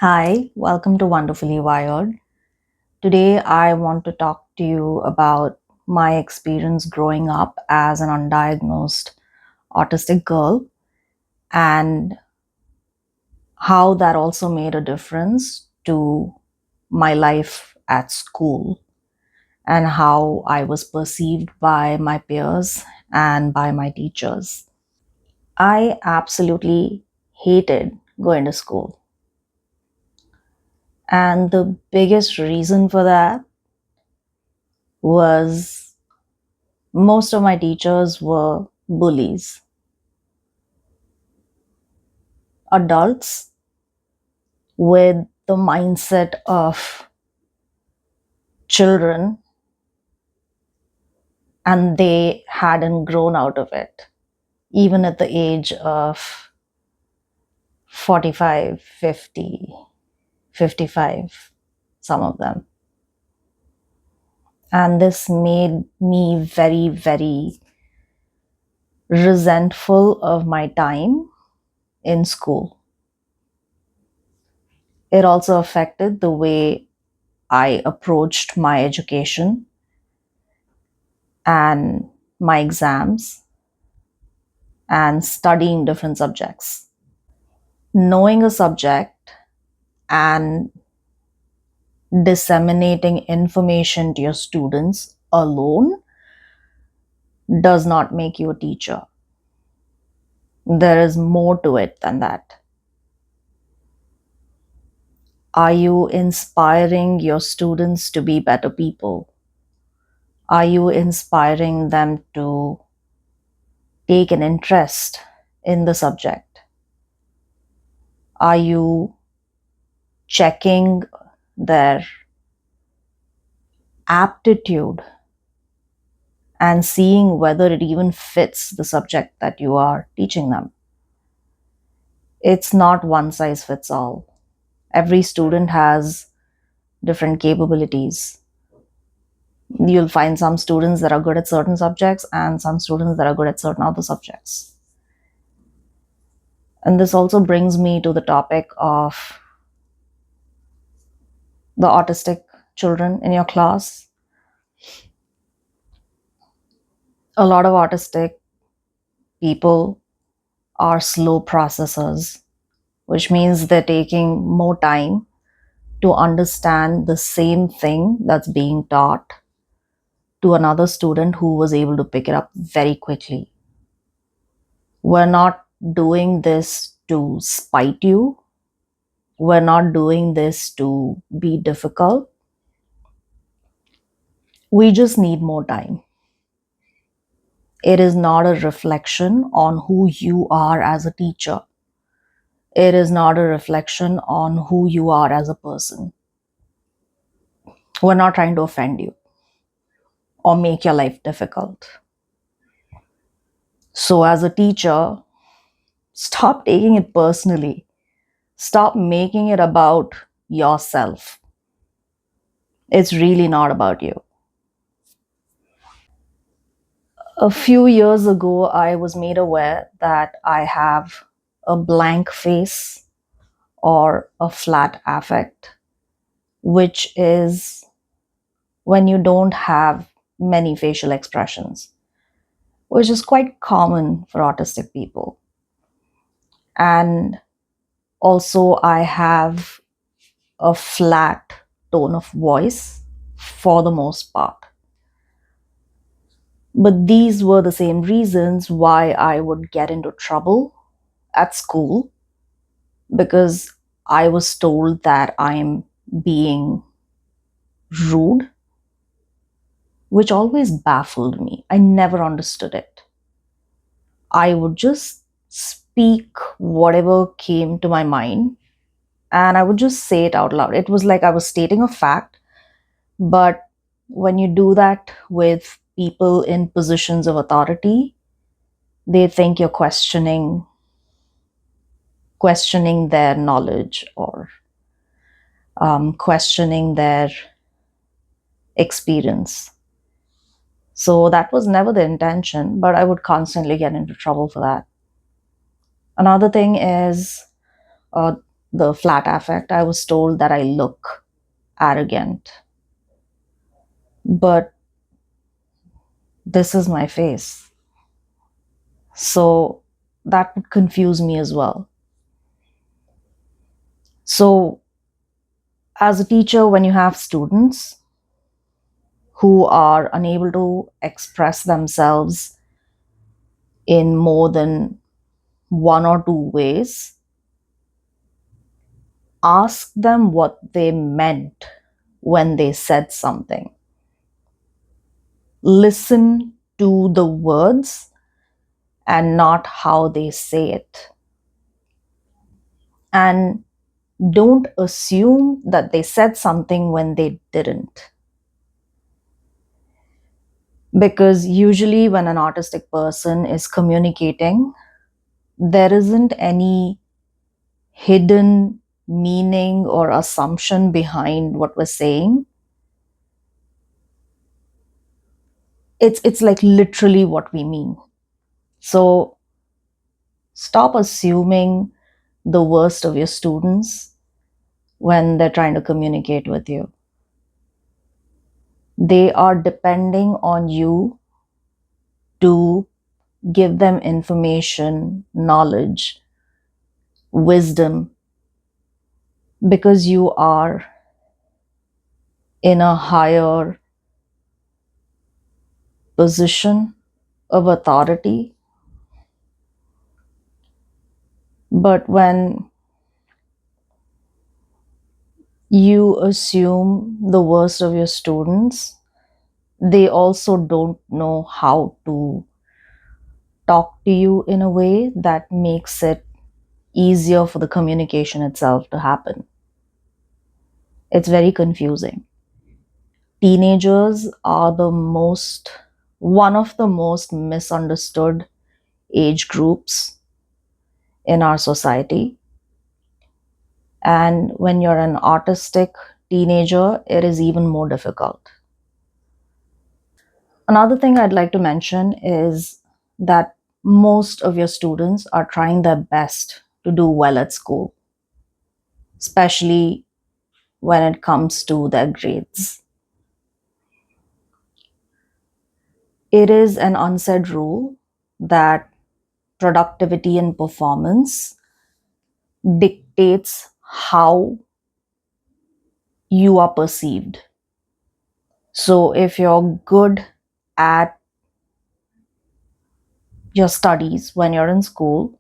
Hi, welcome to Wonderfully Wired. Today, I want to talk to you about my experience growing up as an undiagnosed autistic girl and how that also made a difference to my life at school and how I was perceived by my peers and by my teachers. I absolutely hated going to school. And the biggest reason for that was most of my teachers were bullies, adults with the mindset of children, and they hadn't grown out of it, even at the age of 45, 50, 55, some of them. And this made me very, very resentful of my time in school. It also affected the way I approached my education and my exams and studying different subjects. Knowing a subject and disseminating information to your students alone does not make you a teacher. There is more to it than that. Are you inspiring your students to be better people? Are you inspiring them to take an interest in the subject? Are you checking their aptitude and seeing whether it even fits the subject that you are teaching them? It's not one size fits all. Every student has different capabilities. You'll find some students that are good at certain subjects and some students that are good at certain other subjects. And this also brings me to the topic of the autistic children in your class. A lot of autistic people are slow processors, which means they're taking more time to understand the same thing that's being taught to another student who was able to pick it up very quickly. We're not doing this to spite you. We're not doing this to be difficult. We just need more time. It is not a reflection on who you are as a teacher. It is not a reflection on who you are as a person. We're not trying to offend you or make your life difficult. So, as a teacher, stop taking it personally. Stop making it about yourself. It's really not about you. A few years ago, I was made aware that I have a blank face or a flat affect, which is when you don't have many facial expressions, which is quite common for autistic people. And also, I have a flat tone of voice for the most part. But these were the same reasons why I would get into trouble at school, because I was told that I'm being rude, which always baffled me. I never understood it. I would just speak whatever came to my mind and I would just say it out loud. It was like I was stating a fact, but when you do that with people in positions of authority, they think you're questioning their knowledge or questioning their experience. So that was never the intention, but I would constantly get into trouble for that. Another thing is the flat affect, I was told that I look arrogant. But this is my face. So that would confuse me as well. So, as a teacher, when you have students who are unable to express themselves in more than one or two ways, ask them what they meant when they said something. Listen to the words and not how they say it. And don't assume that they said something when they didn't. Because usually, when an autistic person is communicating, there isn't any hidden meaning or assumption behind what we're saying. It's like literally what we mean. So stop assuming the worst of your students when they're trying to communicate with you. They are depending on you to give them information, knowledge, wisdom, because you are in a higher position of authority. But when you assume the worst of your students, they also don't know how to talk to you in a way that makes it easier for the communication itself to happen. It's very confusing. Teenagers are one of the most misunderstood age groups in our society. And when you're an autistic teenager, it is even more difficult. Another thing I'd like to mention is that most of your students are trying their best to do well at school, especially when it comes to their grades. It is an unsaid rule that productivity and performance dictates how you are perceived. So if you're good at your studies when you're in school,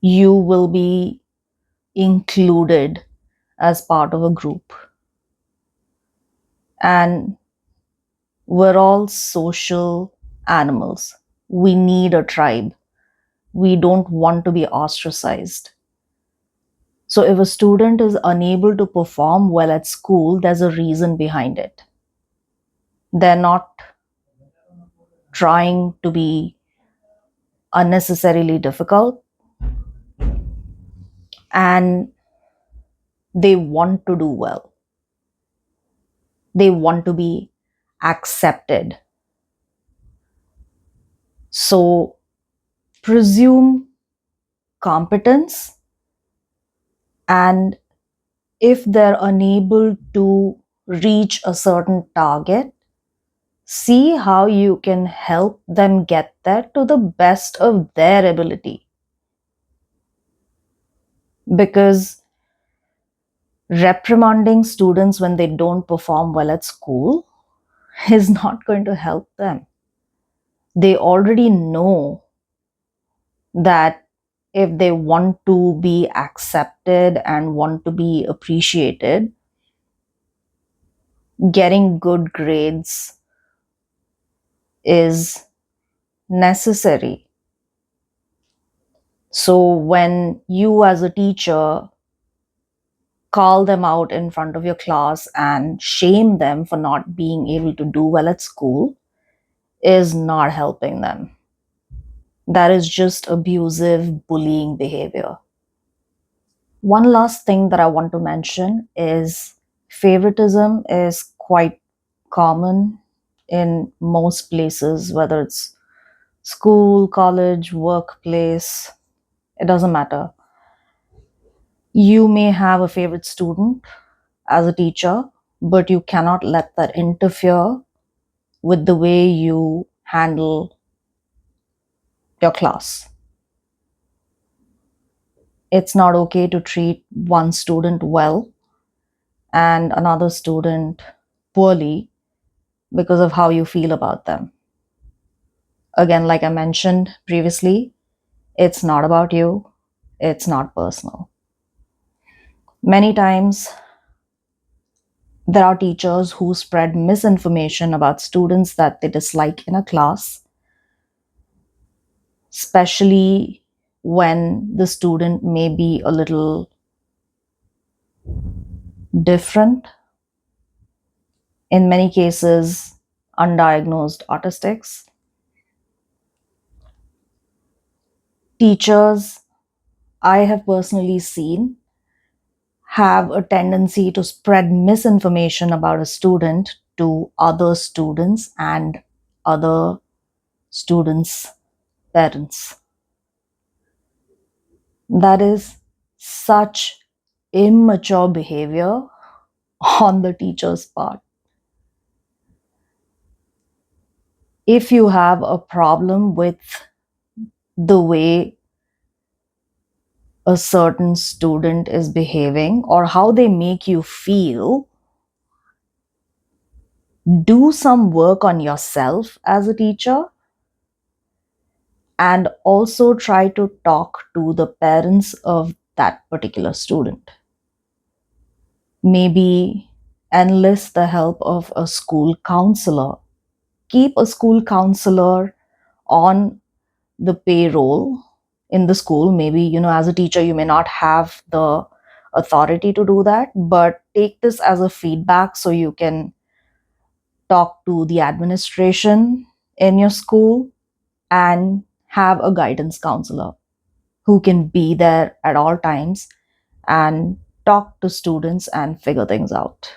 you will be included as part of a group. And we're all social animals. We need a tribe. We don't want to be ostracized. So if a student is unable to perform well at school, there's a reason behind it. They're not trying to be unnecessarily difficult, and they want to do well. They want to be accepted. So presume competence, and if they're unable to reach a certain target, see how you can help them get there to the best of their ability. Because reprimanding students when they don't perform well at school is not going to help them. They already know that if they want to be accepted and want to be appreciated, getting good grades is necessary. So when you as a teacher call them out in front of your class and shame them for not being able to do well at school, is not helping them. That is just abusive, bullying behavior. One last thing that I want to mention is favoritism is quite common in most places, whether it's school, college, workplace, it doesn't matter. You may have a favorite student as a teacher, but you cannot let that interfere with the way you handle your class. It's not okay to treat one student well and another student poorly because of how you feel about them. Again, like I mentioned previously, it's not about you, it's not personal. Many times, there are teachers who spread misinformation about students that they dislike in a class, especially when the student may be a little different, in many cases, undiagnosed autistics. Teachers I have personally seen have a tendency to spread misinformation about a student to other students and other students' parents. That is such immature behavior on the teacher's part. If you have a problem with the way a certain student is behaving or how they make you feel, do some work on yourself as a teacher and also try to talk to the parents of that particular student. Maybe enlist the help of a school counselor. Keep a school counselor on the payroll in the school. Maybe, as a teacher, you may not have the authority to do that, but take this as a feedback so you can talk to the administration in your school and have a guidance counselor who can be there at all times and talk to students and figure things out.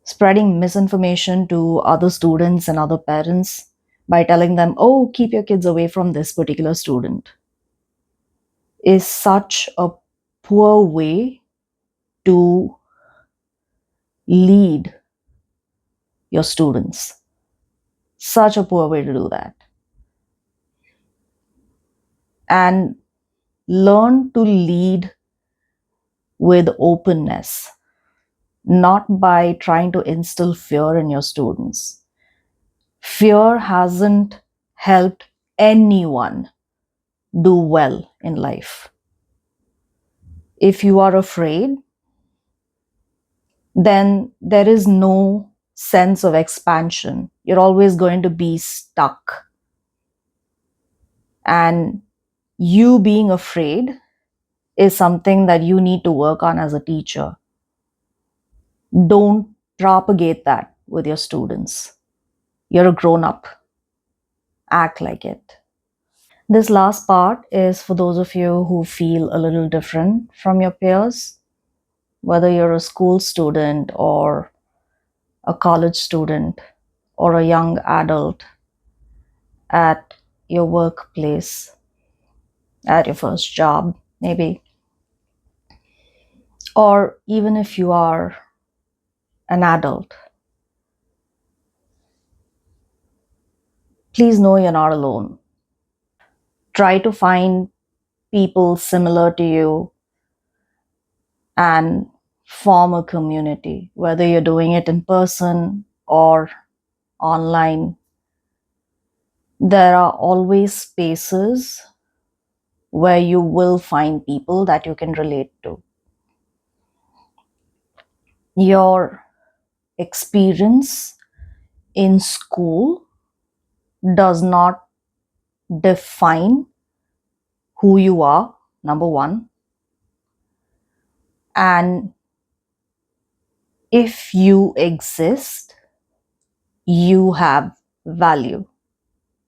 Spreading misinformation to other students and other parents by telling them, oh, keep your kids away from this particular student, is such a poor way to lead your students. Such a poor way to do that. And learn to lead with openness, not by trying to instill fear in your students. Fear hasn't helped anyone do well in life. If you are afraid, then there is no sense of expansion. You're always going to be stuck. And you being afraid is something that you need to work on as a teacher. Don't propagate that with your students. You're a grown up. Act like it. This last part is for those of you who feel a little different from your peers, whether you're a school student or a college student or a young adult at your workplace, at your first job, maybe, or even if you are an adult. Please know you're not alone. Try to find people similar to you and form a community, whether you're doing it in person or online. There are always spaces where you will find people that you can relate to. Your experience in school does not define who you are, number one. And if you exist, you have value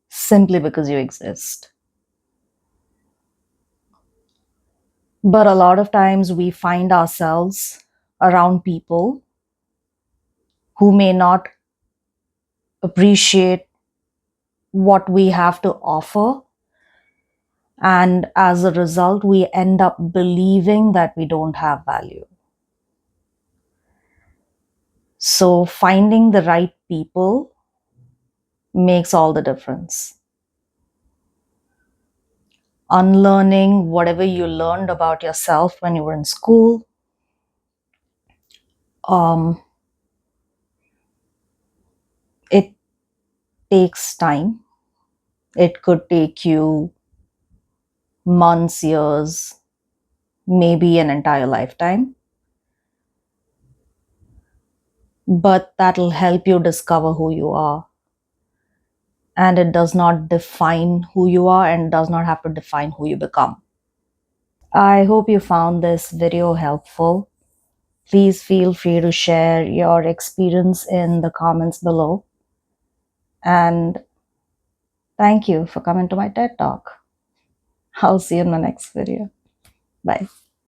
simply because you exist. But a lot of times we find ourselves around people who may not appreciate what we have to offer And as a result, we end up believing that we don't have value. So, finding the right people makes all the difference. Unlearning whatever you learned about yourself when you were in school, um, it takes time. It could take you months, years, maybe an entire lifetime. But that'll help you discover who you are. And it does not define who you are and does not have to define who you become. I hope you found this video helpful. Please feel free to share your experience in the comments below. And thank you for coming to my TED Talk. I'll see you in my next video. Bye.